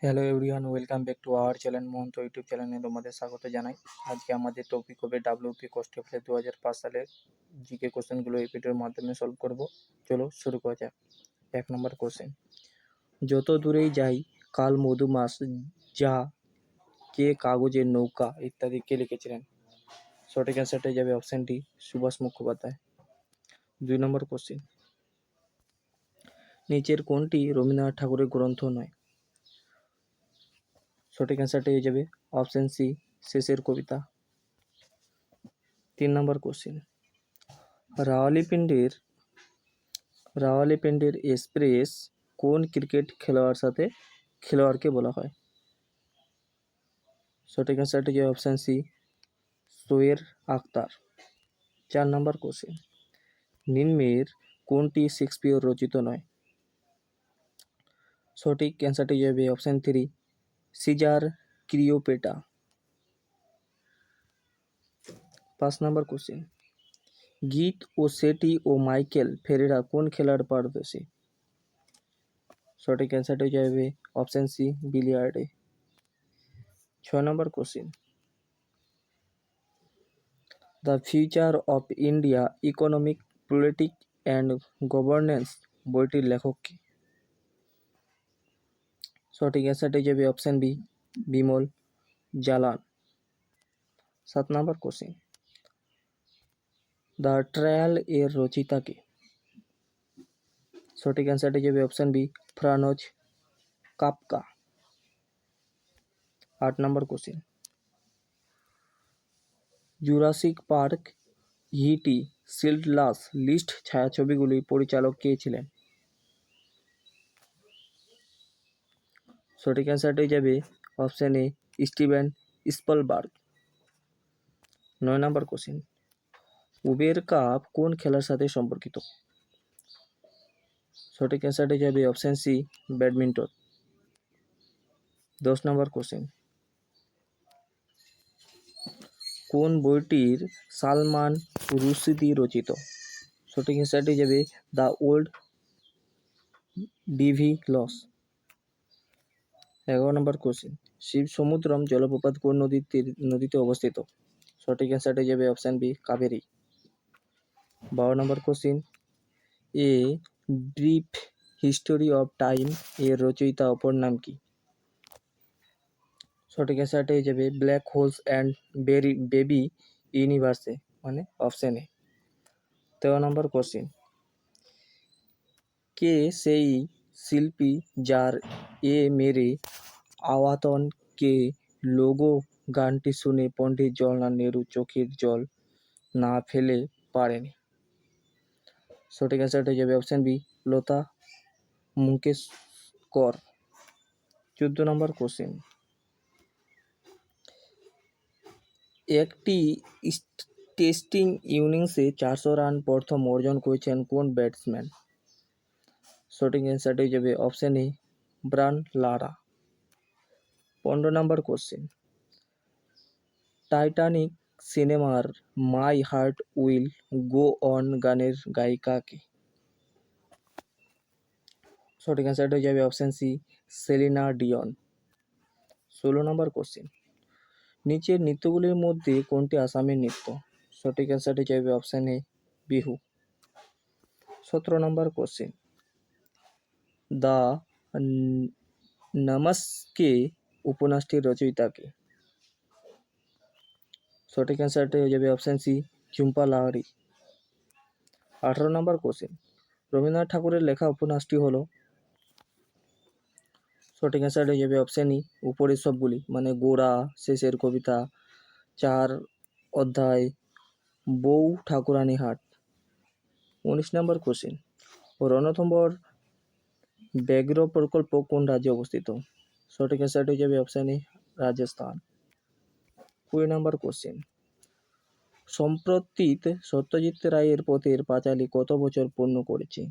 Hello everyone, welcome back to our channel Mahanta YouTube চ্যানেলে তোমাদের স্বাগত জানাই। আজকে আমাদের টপিক হবে ডাব্লিউপি কনস্টেবল 2005 সালের জিকে কোশ্চেনগুলো এই ভিডিওর মাধ্যমে সলভ করব। চলো শুরু করা যাক। 1 নম্বর কোশ্চেন, যত দূরেই যাই কাল মধুমাস যা কে কাগজের নৌকা ইত্যাদি কে লিখেছিলেন? সঠিক অ্যান্সারটা যাবে অপশন ডি, সুভাষ মুখোপাধ্যায়। 2 নম্বর কোশ্চেন, নিচের কোনটি রবীন্দ্রনাথ ঠাকুরের গ্রন্থ নয়? সঠিক অ্যান্সারটা হয়ে যাবে অপশন সি, শেষের কবিতা। 3 নম্বর কোশ্চেন, রাওয়ালপিন্ডির এক্সপ্রেস কোন ক্রিকেট খেলোয়াড়কে বলা হয়? সঠিক অ্যান্সারটি যে অপশন সি, শোয়েব আখতার। 4 নম্বর কোশ্চেন, নিম্নের কোনটি শেক্সপিয়র রচিত নয়? সঠিক অ্যান্সারটি যাবে অপশন 3, সিজার ক্লিওপেট্রা। 5 নম্বর কোশ্চেন, গীত ও সেটি ও মাইকেল ফেরেরা কোন খেলার পারদর্শী? সঠিক অ্যান্সারটি যাবে অপশন সি, বিলিয়ার্ডে। 6 number question, the future of India economic, politics and governance বইটির লেখক কে? সঠিক অ্যান্সারটি যাবে option B, Bimal Jalan. 7 number question, the trial এর রচয়িতা কে? সঠিক অ্যান্সারটি যাবে option B, Franz Kafka. 8 number question, Jurassic Park হিটি শিল্ডলাস লিস্ট ছায়াছবিগুলির পরিচালক কে ছিলেন? সঠিক অ্যান্সারটি যাবে option A, Steven Spielberg. 9 number question, Uber Cup কোন খেলার সাথে সম্পর্কিত? সঠিক অ্যান্সারটি যাবে option C, badminton. 10 number question, কোন বইটির সালমান রুশদি রচিত? সঠিক অ্যান্সারটি যাবে the old devils. 11 number question, Shivasamudram জলপ্রপাত কোন নদীতে অবস্থিত? সঠিক অ্যান্সারটি যাবে option B, Kaveri. 12 number question, A brief history of time এর রচয়িতা অপর নাম কি? সঠিক অ্যান্সারটি হয়ে যাবে black holes and baby universes, মানে অপশন এ। 13 নম্বর কোশ্চেন, কে সেই শিল্পী যার এ মেরে আওয়াতন কে লোগো গানটি শুনে পণ্ডিত জওহরলাল নেহরু চোখের জল না ফেলে পারেনি? সঠিক অ্যান্সারটি যাবে অপশন বি, লতা মঙ্গেশকর। 14 নম্বর কোশ্চেন, একটি টেস্টিং ইনিংসে 400 রান প্রথম অর্জন করেছেন কোন ব্যাটসম্যান? সঠিক অ্যান্সারটি যাবে option A, Brian Lara. 15 number question, Titanic সিনেমার my heart will go on গানের গায়িকা কে? সঠিক অ্যান্সারটি যাবে option C, Celine Dion. 16 number question, নিচের নৃত্যগুলির মধ্যে কোনটি আসামের নৃত্য? সঠিক অ্যান্সারটি যাবে option A, Bihu. 17 number question, the namesake উপন্যাসটির রচয়িতা কে? সঠিক অ্যান্সারটি হয়ে যাবে option C, Jhumpa Lahiri. 18 number question, Rabindranath ঠাকুরের লেখা উপন্যাসটি হলো? সঠিক অ্যান্সারটি হয়ে যাবে অপশন ই, উপরের সবগুলি, মানে গোরা, শেষের কবিতা, 4 অধ্যায়, বউ ঠাকুরানী হাট। 19 নম্বর কোশ্চেন, রণথম্বর ব্যাঘ্র প্রকল্প কোন রাজ্যে অবস্থিত? সঠিক অ্যান্সারটি হয়ে যাবে অপশন এ, রাজস্থান। 20 নম্বর কোশ্চেন, সম্প্রতি সত্যজিৎ রায়ের পথের পাঁচালী কত বছর পূর্ণ করেছে?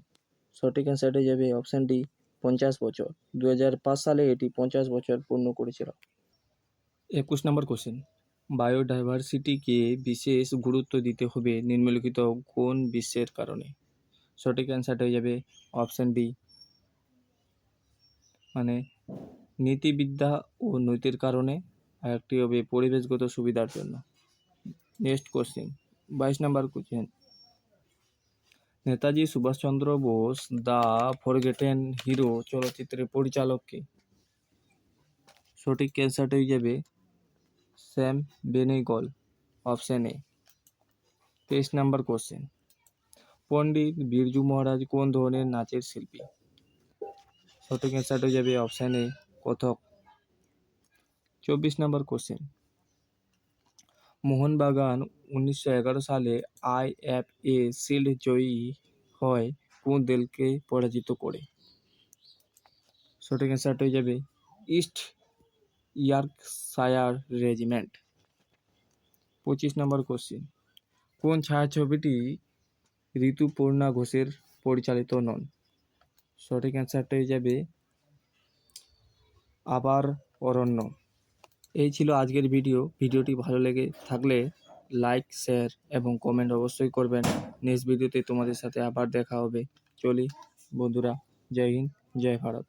সঠিক অ্যান্সারটি যাবে অপশন ডি, 50 বছর। 2005 সালে এটি 50 বছর পূর্ণ করেছিল। 21 নম্বর কোশ্চেন, বায়োডাইভার্সিটিকে বিশেষ গুরুত্ব দিতে হবে নিম্নলিখিত কোন বিশ্বের কারণে? সঠিক অ্যান্সারটা হয়ে যাবে অপশন ডি, মানে নীতিবিদ্যা ও নৈতিক কারণে, আর একটি হবে পরিবেশগত সুবিধার জন্য। Next question, 22 number question, Netaji Subhash Chandra Bose the forgotten hero চলচ্চিত্রের পরিচালক কে? সঠিক অ্যান্সারটা হয়ে যাবে Shyam Benegal, option A. 23 number question, Pandit Birju Maharaj কোন ধরনের নাচের শিল্পী? সঠিক অ্যান্সারটা হয়ে যাবে option A, Kathak. 24 number question, Mohun Bagan 1911 সালে IFA শিল্ড জয়ী হয় কোন দলকে পরাজিত করে? সঠিক অ্যান্সারটা হয়ে যাবে ইস্ট ইয়র্কশায়ার রেজিমেন্ট। 25 নম্বর কোশ্চেন, কোন ছায়াছবিটি ঋতুপর্ণা ঘোষের পরিচালিত নন? সঠিক অ্যান্সারটা হয়ে যাবে আবার অরণ্য। এই ছিল আজকের ভিডিওটি ভালো লেগে থাকলে লাইক, শেয়ার এবং কমেন্ট অবশ্যই করবেন। নেক্সট ভিডিওতে তোমাদের সাথে আবার দেখা হবে। চলি বন্ধুরা, জয় হিন্দ, জয় ভারত।